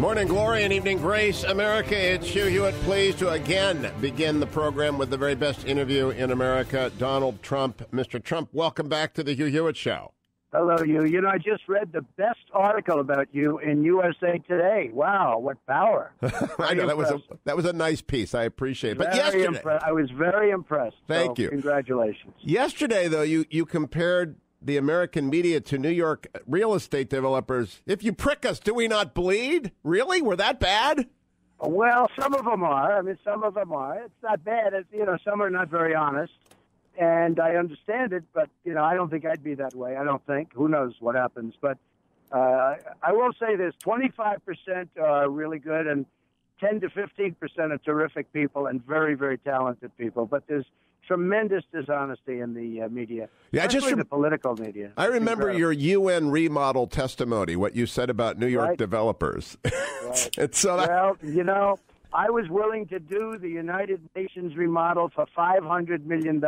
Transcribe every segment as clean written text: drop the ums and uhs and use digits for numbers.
Morning glory and evening grace, America. It's Hugh Hewitt, pleased to again begin the program with the very best interview in America, Donald Trump. Mr. Trump, welcome back to the Hugh Hewitt Show. Hello, Hugh. You know, I just read the best article about you in USA Today. Wow, what power. I know, that was a nice piece. I appreciate it. But yesterday, I was very impressed. Thank you. Congratulations. Yesterday, though, you compared the American media to New York real estate developers. If you prick us, do we not bleed? Really? We're that bad? Well, some of them are. I mean, some of them are. It's not bad. Some are not very honest. And I understand it, but, I don't think I'd be that way. I don't think. Who knows what happens? But I will say this, 25% are really good and 10 to 15% are terrific people and very, very talented people. But there's tremendous dishonesty in the media, especially the political media. I remember your UN remodel testimony, what you said about New York developers. Right. I was willing to do the United Nations remodel for $500 million,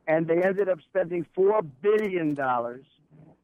and they ended up spending $4 billion.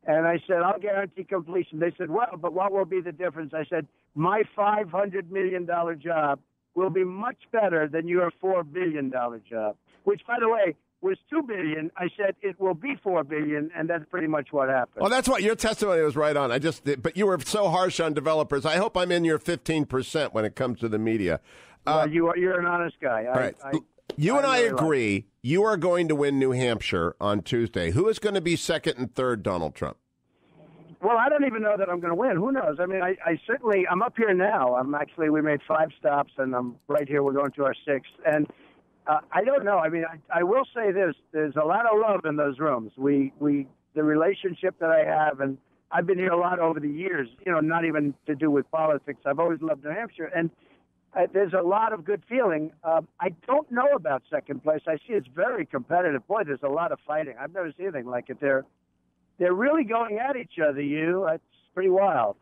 And I said, I'll guarantee completion. They said, well, but what will be the difference? I said, my $500 million job will be much better than your $4 billion job, which, by the way, was $2 billion. I said it will be $4 billion, and that's pretty much what happened. Well, that's what your testimony was right on. But you were so harsh on developers. I hope I'm in your 15% when it comes to the media. You're an honest guy. Right. I agree. You are going to win New Hampshire on Tuesday. Who is going to be second and third, Donald Trump? Well, I don't even know that I'm going to win. Who knows? I mean, I'm up here now. We made 5 stops, and I'm right here. We're going to our 6th. And I don't know. I mean, I will say this. There's a lot of love in those rooms. The relationship that I have, and I've been here a lot over the years, not even to do with politics. I've always loved New Hampshire. And there's a lot of good feeling. I don't know about second place. I see it's very competitive. Boy, there's a lot of fighting. I've never seen anything like it. They're really going at each other, It's pretty wild.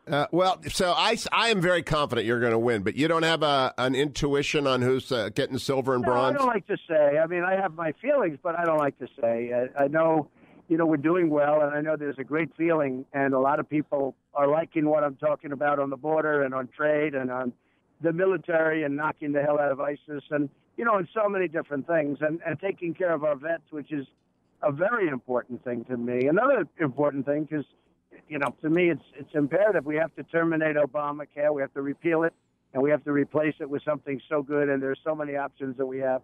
So I am very confident you're going to win, but you don't have an intuition on who's getting silver and bronze? I don't like to say. I mean, I have my feelings, but I don't like to say. I know, we're doing well, and I know there's a great feeling, and a lot of people are liking what I'm talking about on the border and on trade and on the military and knocking the hell out of ISIS and, and so many different things, and taking care of our vets, which is a very important thing to me. Another important thing, because, to me, it's imperative. We have to terminate Obamacare. We have to repeal it, and we have to replace it with something so good. And there's so many options that we have.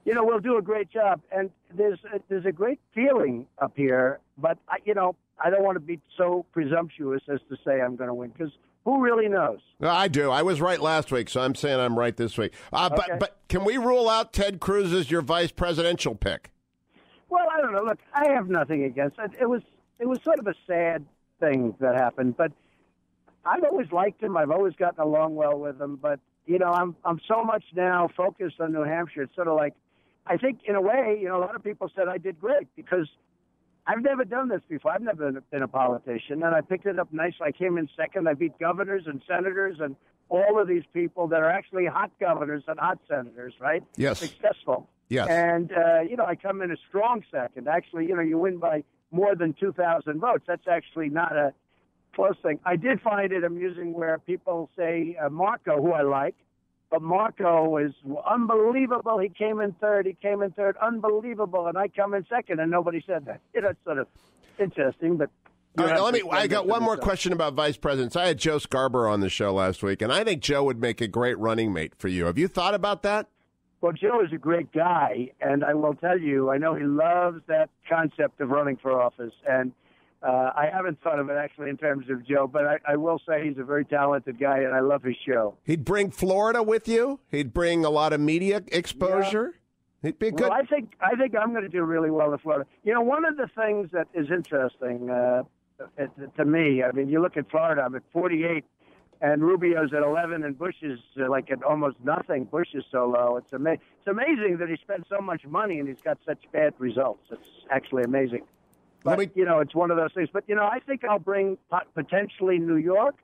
We'll do a great job. And there's a great feeling up here. But I don't want to be so presumptuous as to say I'm going to win, because who really knows? I do. I was right last week, so I'm saying I'm right this week. Okay. But can we rule out Ted Cruz as your vice presidential pick? Well, I don't know. Look, I have nothing against it. It was sort of a sad thing that happened, but I've always liked him. I've always gotten along well with him. But I'm so much now focused on New Hampshire. It's sort of like, I think in a way, a lot of people said I did great because I've never done this before. I've never been a politician, and I picked it up nicely. I came in second. I beat governors and senators and all of these people that are actually hot governors and hot senators, right? Yes. Successful. Yes. And, I come in a strong second. Actually, you win by more than 2,000 votes. That's actually not a close thing. I did find it amusing where people say Marco, who I like, but Marco is unbelievable. He came in third. Unbelievable. And I come in second, and nobody said that. It's sort of interesting, but... All right, I got one more question about vice presidents. I had Joe Scarborough on the show last week, and I think Joe would make a great running mate for you. Have you thought about that? Well, Joe is a great guy, and I will tell you, I know he loves that concept of running for office, and I haven't thought of it actually in terms of Joe, but I will say he's a very talented guy, and I love his show. He'd bring Florida with you? He'd bring a lot of media exposure? Yeah. He'd be good. Well, I think I'm going to do really well in Florida. One of the things that is interesting to me, I mean, you look at Florida, I'm at 48, and Rubio's at 11, and Bush is like at almost nothing. Bush is so low. It's amazing that he spent so much money and he's got such bad results. It's actually amazing. But, it's one of those things. But, I think I'll bring potentially New York.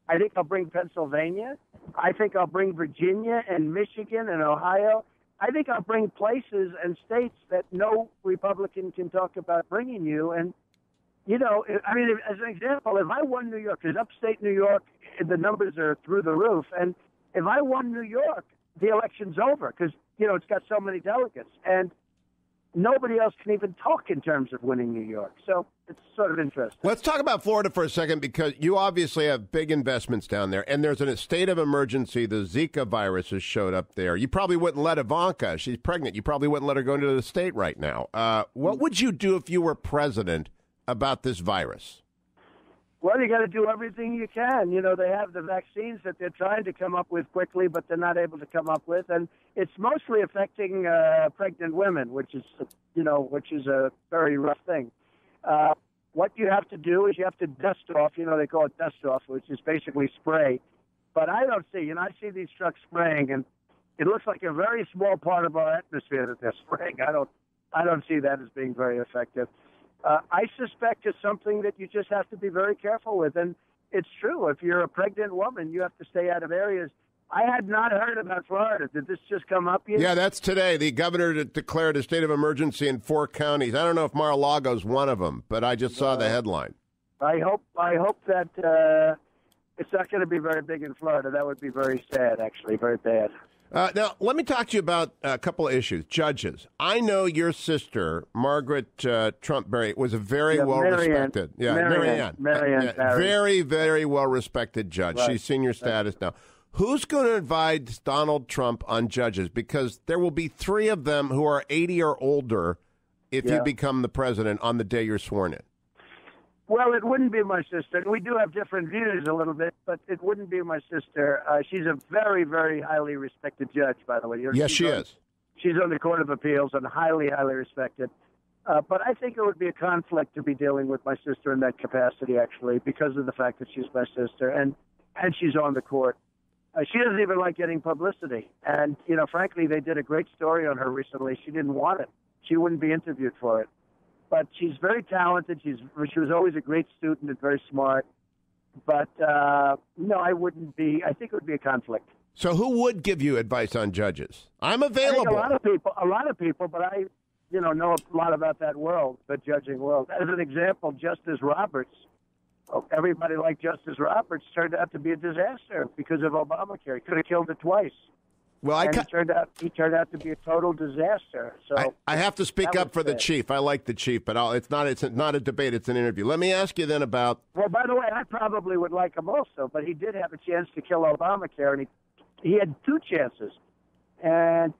I think I'll bring Pennsylvania. I think I'll bring Virginia and Michigan and Ohio. I think I'll bring places and states that no Republican can talk about bringing you. And I mean, as an example, if I won New York, because upstate New York, the numbers are through the roof, and if I won New York, the election's over because, it's got so many delegates, and nobody else can even talk in terms of winning New York. So it's sort of interesting. Let's talk about Florida for a second, because you obviously have big investments down there, and there's a state of emergency. The Zika virus has showed up there. You probably wouldn't let Ivanka. She's pregnant. You probably wouldn't let her go into the state right now. What would you do if you were president about this virus? Well, you got to do everything you can. They have the vaccines that they're trying to come up with quickly, but they're not able to come up with, and it's mostly affecting pregnant women, which is a very rough thing. What you have to do is you have to dust off. They call it dust off, which is basically spray. But I don't see. I see these trucks spraying, and it looks like a very small part of our atmosphere that they're spraying. I don't see that as being very effective. I suspect it's something that you just have to be very careful with. And it's true. If you're a pregnant woman, you have to stay out of areas. I had not heard about Florida. Did this just come up yet? Yeah, that's today. The governor declared a state of emergency in 4 counties. I don't know if Mar-a-Lago's one of them, but I just saw the headline. I hope that it's not going to be very big in Florida. That would be very sad, actually, very bad. Now, let me talk to you about a couple of issues. Judges. I know your sister, Margaret Trump Berry, was a very well-respected. Marianne. Very, very well-respected judge. Right. She's senior status now. Who's going to advise Donald Trump on judges? Because there will be 3 of them who are 80 or older if you become the president on the day you're sworn in. Well, it wouldn't be my sister. We do have different views a little bit, but it wouldn't be my sister. She's a very, very highly respected judge, by the way. Yes, she is. She's on the Court of Appeals and highly, highly respected. But I think it would be a conflict to be dealing with my sister in that capacity, actually, because of the fact that she's my sister and she's on the court. She doesn't even like getting publicity. And, frankly, they did a great story on her recently. She didn't want it. She wouldn't be interviewed for it. But she's very talented. She was always a great student and very smart. But, no, I wouldn't be. I think it would be a conflict. So who would give you advice on judges? I'm available. I think a lot of people, but I, know a lot about that world, the judging world. As an example, Justice Roberts, everybody like Justice Roberts turned out to be a disaster because of Obamacare. He could have killed it twice. Well, he turned out to be a total disaster. So I have to speak up for the chief. I like the chief, but it's not a debate. It's an interview. Let me ask you then about. Well, by the way, I probably would like him also, but he did have a chance to kill Obamacare, and he had 2 chances, and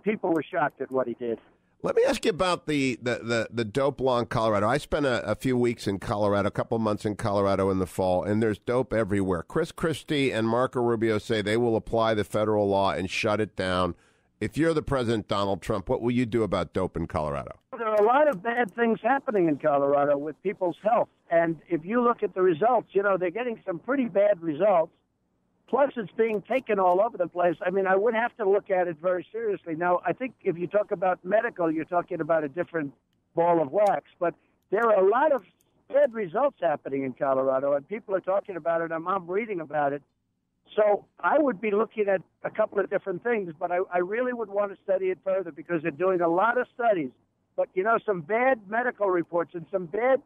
people were shocked at what he did. Let me ask you about the dope law in Colorado. I spent a few weeks in Colorado, a couple months in Colorado in the fall, and there's dope everywhere. Chris Christie and Marco Rubio say they will apply the federal law and shut it down. If you're the president, Donald Trump, what will you do about dope in Colorado? There are a lot of bad things happening in Colorado with people's health. And if you look at the results, they're getting some pretty bad results. Plus, it's being taken all over the place. I mean, I would have to look at it very seriously. Now, I think if you talk about medical, you're talking about a different ball of wax. But there are a lot of bad results happening in Colorado, and people are talking about it, and I'm reading about it. So I would be looking at a couple of different things, but I really would want to study it further because they're doing a lot of studies. But, some bad medical reports and some bad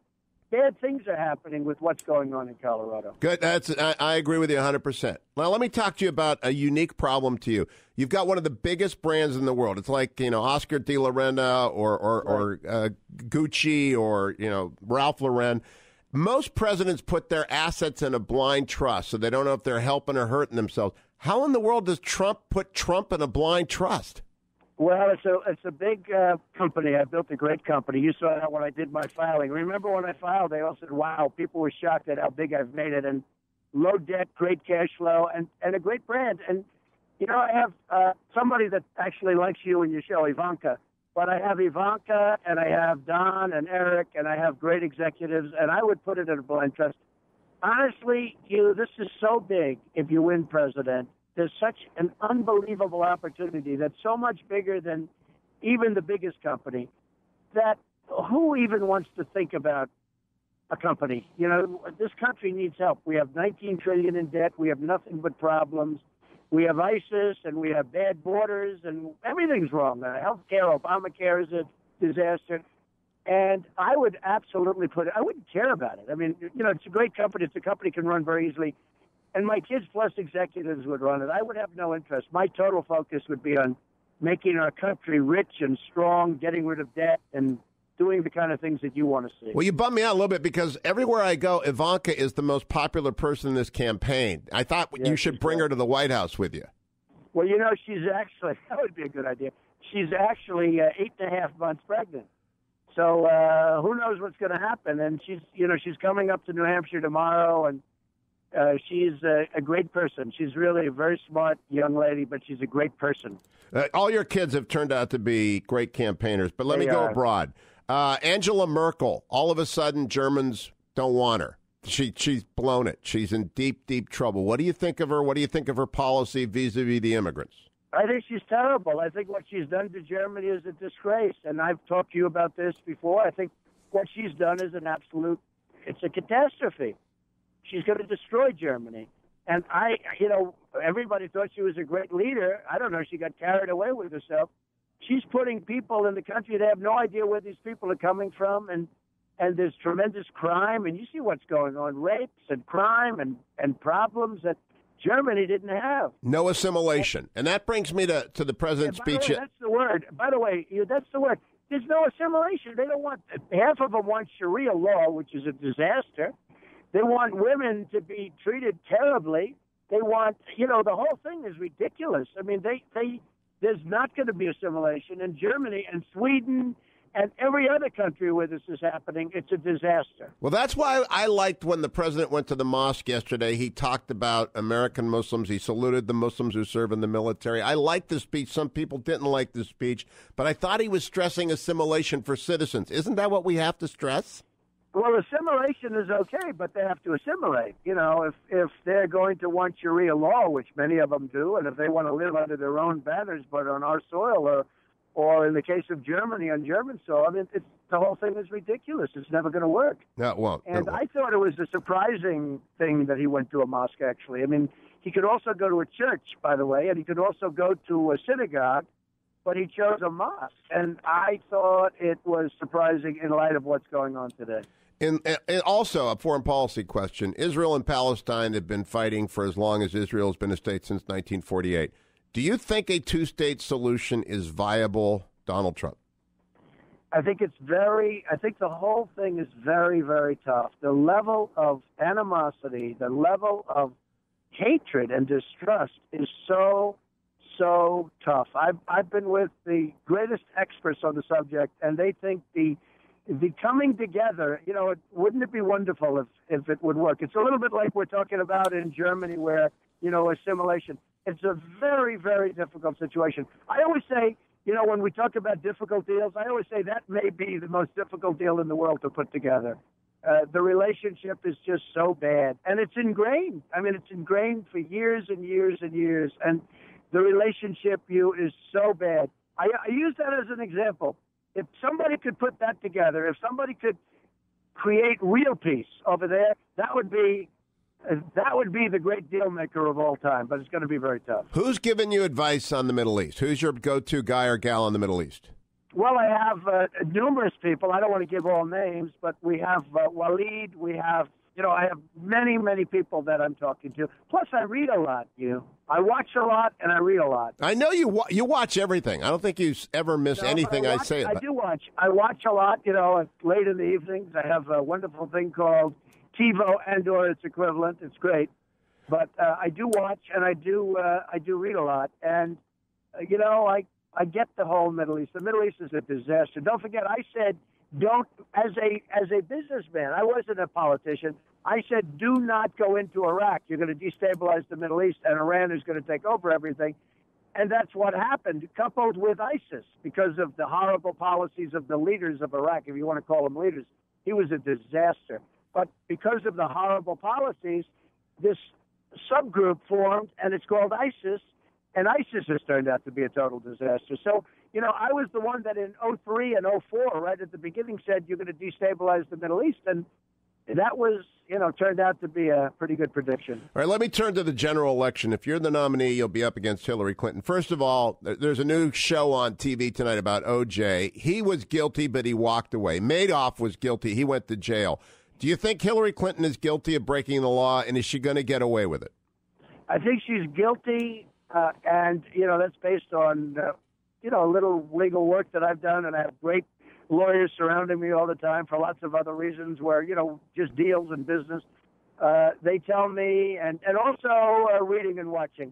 things are happening with what's going on in Colorado. Good. I agree with you 100%. Now, let me talk to you about a unique problem to you. You've got one of the biggest brands in the world. It's like, Oscar de la Renta or Gucci or, Ralph Lauren. Most presidents put their assets in a blind trust, so they don't know if they're helping or hurting themselves. How in the world does Trump put Trump in a blind trust? Well, it's a big company. I built a great company. You saw that when I did my filing. Remember when I filed, they all said, wow, people were shocked at how big I've made it. And low debt, great cash flow, and a great brand. And, I have somebody that actually likes you and your show, Ivanka. But I have Ivanka, and I have Don and Eric, and I have great executives, and I would put it in a blind trust. Honestly, this is so big if you win president. There's such an unbelievable opportunity that's so much bigger than even the biggest company that who even wants to think about a company? This country needs help. We have $19 trillion in debt. We have nothing but problems. We have ISIS and we have bad borders and everything's wrong. Health care, Obamacare is a disaster. And I would absolutely put it. I wouldn't care about it. I mean, it's a great company. It's a company can run very easily. And my kids plus executives would run it. I would have no interest. My total focus would be on making our country rich and strong, getting rid of debt, and doing the kind of things that you want to see. Well, you bum me out a little bit because everywhere I go, Ivanka is the most popular person in this campaign. I thought you should bring her to the White House with you. Well, she's actually, that would be a good idea. She's actually 8.5 months pregnant. So who knows what's going to happen? And she's coming up to New Hampshire tomorrow, and she's a great person. She's really a very smart young lady, but she's a great person. All your kids have turned out to be great campaigners, but let me go abroad. Angela Merkel, all of a sudden Germans don't want her. She's blown it. She's in deep, deep trouble. What do you think of her? What do you think of her policy vis-a-vis the immigrants? I think she's terrible. I think what she's done to Germany is a disgrace, and I've talked to you about this before. I think what she's done is it's a catastrophe. She's going to destroy Germany. And everybody thought she was a great leader. I don't know. She got carried away with herself. She's putting people in the country. They have no idea where these people are coming from. And there's tremendous crime. And you see what's going on, rapes and crime and problems that Germany didn't have. No assimilation. And that brings me to the president's speech. That's the word. By the way, that's the word. There's no assimilation. They don't want, half of them want Sharia law, which is a disaster. They want women to be treated terribly. They want, the whole thing is ridiculous. I mean, there's not going to be assimilation in Germany and Sweden and every other country where this is happening. It's a disaster. Well, that's why I liked when the president went to the mosque yesterday. He talked about American Muslims. He saluted the Muslims who serve in the military. I liked the speech. Some people didn't like the speech, but I thought he was stressing assimilation for citizens. Isn't that what we have to stress? Well, assimilation is okay, but they have to assimilate. If they're going to want Sharia law, which many of them do, and if they want to live under their own banners, but on our soil, or in the case of Germany, on German soil, I mean, the whole thing is ridiculous. It's never going to work. No, it won't. And I thought it was a surprising thing that he went to a mosque, actually. I mean, he could also go to a church, by the way, and he could also go to a synagogue, but he chose a mosque. And I thought it was surprising in light of what's going on today. And also a foreign policy question. Israel and Palestine have been fighting for as long as Israel has been a state, since 1948. Do you think a two-state solution is viable, Donald Trump? I think the whole thing is very, very tough. The level of animosity, the level of hatred and distrust is so tough. I've been with the greatest experts on the subject, and they think the coming together, wouldn't it be wonderful if it would work? It's a little bit like we're talking about in Germany where, assimilation. It's a very, very difficult situation. I always say, when we talk about difficult deals, I always say that may be the most difficult deal in the world to put together. The relationship is just so bad. And it's ingrained. I mean, it's ingrained for years and years and years. And the relationship is so bad. I use that as an example. If somebody could put that together, if somebody could create real peace over there, that would be the great deal maker of all time. But it's going to be very tough. Who's giving you advice on the Middle East? Who's your go-to guy or gal in the Middle East? Well, I have numerous people. I don't want to give all names, but we have Waleed. We have, I have many, many people that I'm talking to. Plus, I read a lot, I watch a lot and I read a lot. I know you watch everything. I don't think you ever miss anything I say. I do watch. I watch a lot, late in the evenings. I have a wonderful thing called TiVo and/or its equivalent. It's great. But I do watch and I do read a lot. And, I get the whole Middle East. The Middle East is a disaster. Don't forget, I said, as a businessman, I wasn't a politician. I said, do not go into Iraq. You're going to destabilize the Middle East, and Iran is going to take over everything. And that's what happened, coupled with ISIS, because of the horrible policies of the leaders of Iraq, if you want to call them leaders. He was a disaster. But because of the horrible policies, this subgroup formed, and it's called ISIS, and ISIS has turned out to be a total disaster. So, I was the one that in 2003 and 2004, right at the beginning, said you're going to destabilize the Middle East, and that was, turned out to be a pretty good prediction. All right, let me turn to the general election. If you're the nominee, you'll be up against Hillary Clinton. First of all, there's a new show on TV tonight about O.J. He was guilty, but he walked away. Madoff was guilty. He went to jail. Do you think Hillary Clinton is guilty of breaking the law, and is she going to get away with it? I think she's guilty, and, that's based on, a little legal work that I've done, and I have great lawyers surrounding me all the time for lots of other reasons where, just deals and business. They tell me, and also reading and watching,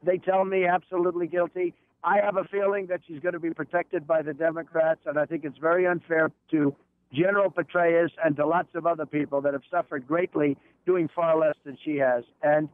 they tell me absolutely guilty. I have a feeling that she's going to be protected by the Democrats, and I think it's very unfair to General Petraeus and to lots of other people that have suffered greatly doing far less than she has. And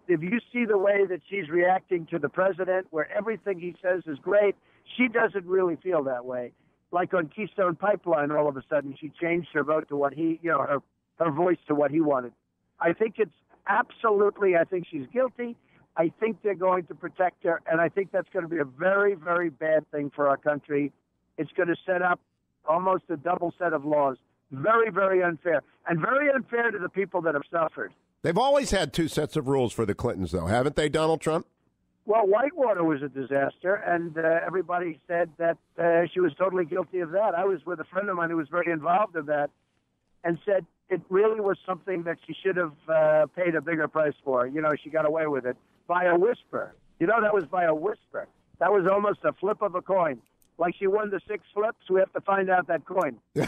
if you see the way that she's reacting to the president, where everything he says is great, she doesn't really feel that way. Like on Keystone Pipeline, all of a sudden she changed her vote to what he, her voice to what he wanted. I think it's absolutely, I think she's guilty. I think they're going to protect her, and I think that's going to be a very, very bad thing for our country. It's going to set up almost a double set of laws. Very, very unfair, and very unfair to the people that have suffered. They've always had two sets of rules for the Clintons, though, haven't they, Donald Trump? Well, Whitewater was a disaster, and everybody said that she was totally guilty of that. I was with a friend of mine who was very involved in that and said it really was something that she should have paid a bigger price for. She got away with it by a whisper. That was by a whisper. That was almost a flip of a coin. Like she won the 6 flips, we have to find out that coin. Can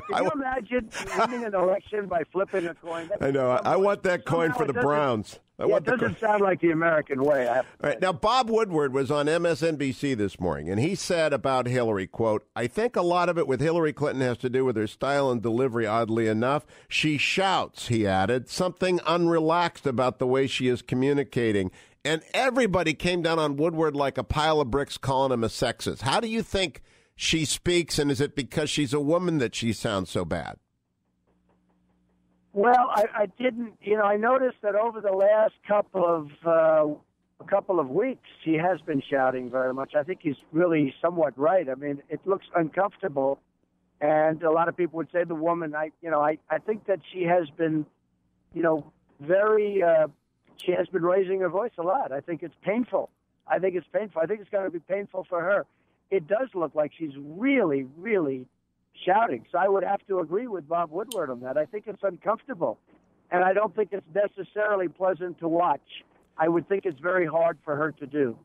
you imagine winning an election by flipping a coin? I know. I want that coin for the Browns. It doesn't sound like the American way. All right. Now, Bob Woodward was on MSNBC this morning, and he said about Hillary, quote, I think a lot of it with Hillary Clinton has to do with her style and delivery, oddly enough. She shouts, he added, something unrelaxed about the way she is communicating. And everybody came down on Woodward like a pile of bricks, calling him a sexist. How do you think she speaks, and is it because she's a woman that she sounds so bad? Well, I didn't. I noticed that over the last couple of weeks, she has been shouting very much. I think he's really somewhat right. I mean, it looks uncomfortable, and a lot of people would say the woman. I think that she has been, very. She has been raising her voice a lot. I think it's painful. I think it's going to be painful for her. It does look like she's really, really shouting. So I would have to agree with Bob Woodward on that. I think it's uncomfortable. And I don't think it's necessarily pleasant to watch. I would think it's very hard for her to do.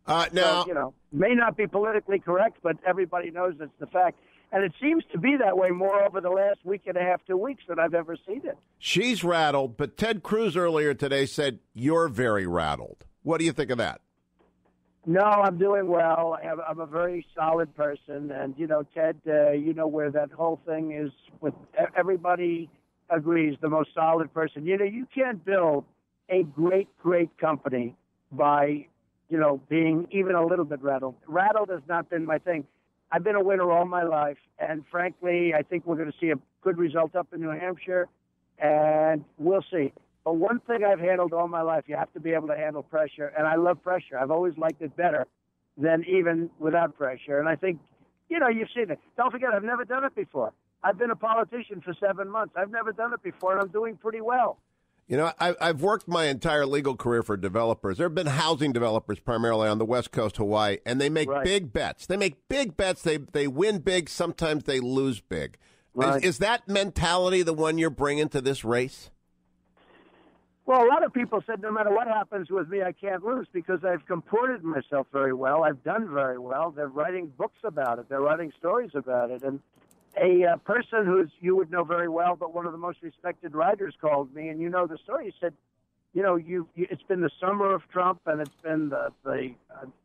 Now, so, may not be politically correct, but everybody knows it's the fact. And it seems to be that way more over the last week and a half, 2 weeks than I've ever seen it. She's rattled, but Ted Cruz earlier today said, you're very rattled. What do you think of that? No, I'm doing well. I'm a very solid person. And, Ted, where that whole thing is with everybody agrees, the most solid person. You can't build a great, great company by, being even a little bit rattled. Rattled has not been my thing. I've been a winner all my life, and frankly, I think we're going to see a good result up in New Hampshire, and we'll see. But one thing I've handled all my life, you have to be able to handle pressure, and I love pressure. I've always liked it better than even without pressure, and I think, you've seen it. Don't forget, I've never done it before. I've been a politician for 7 months. I've never done it before, and I'm doing pretty well. I've worked my entire legal career for developers. There have been housing developers primarily on the West Coast, Hawaii, and they make big bets. They make big bets. They win big. Sometimes they lose big. Right. Is that mentality the one you're bringing to this race? Well, a lot of people said no matter what happens with me, I can't lose because I've comported myself very well. I've done very well. They're writing books about it. They're writing stories about it. And a person who's you would know very well, but one of the most respected writers called me, and the story. He said, it's been the summer of Trump, and it's been the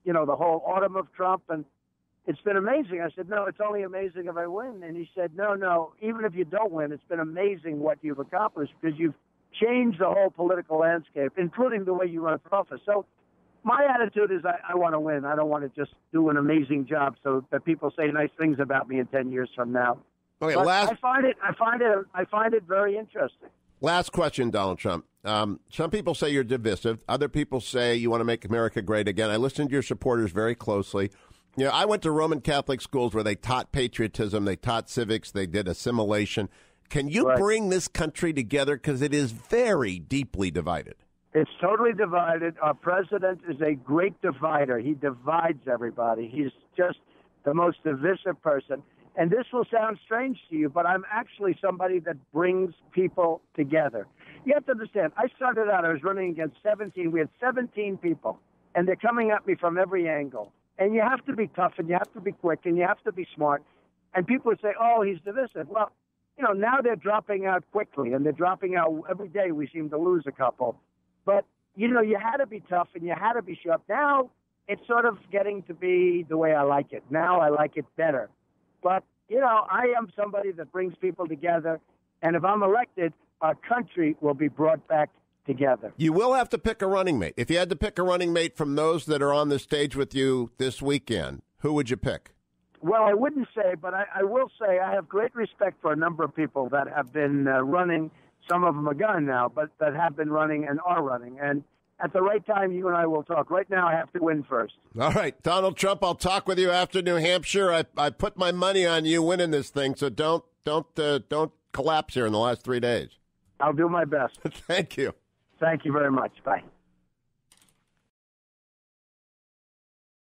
whole autumn of Trump, and it's been amazing. I said, no, it's only amazing if I win. And he said, no, even if you don't win, it's been amazing what you've accomplished because you've changed the whole political landscape, including the way you run for office. So my attitude is I want to win. I don't want to just do an amazing job so that people say nice things about me in 10 years from now. Okay, but I find it very interesting. Last question, Donald Trump. Some people say you're divisive. Other people say you want to make America great again. I listened to your supporters very closely. I went to Roman Catholic schools where they taught patriotism, they taught civics, they did assimilation. Can you bring this country together? Because it is very deeply divided. It's totally divided. Our president is a great divider. He divides everybody. He's just the most divisive person. And this will sound strange to you, but I'm actually somebody that brings people together. You have to understand, I started out, I was running against 17. We had 17 people, and they're coming at me from every angle. And you have to be tough, and you have to be quick, and you have to be smart. And people would say, oh, he's divisive. Well, now they're dropping out quickly, and they're dropping out every day. We seem to lose a couple. But, you had to be tough, and you had to be sharp. Now it's sort of getting to be the way I like it. Now I like it better. But, I am somebody that brings people together, and if I'm elected, our country will be brought back together. You will have to pick a running mate. If you had to pick a running mate from those that are on the stage with you this weekend, who would you pick? Well, I wouldn't say, but I will say I have great respect for a number of people that have been running. Some of them are gone now, but that have been running and are running. And at the right time, you and I will talk. Right now, I have to win first. All right, Donald Trump, I'll talk with you after New Hampshire. I put my money on you winning this thing, so don't collapse here in the last 3 days. I'll do my best. Thank you. Thank you very much. Bye.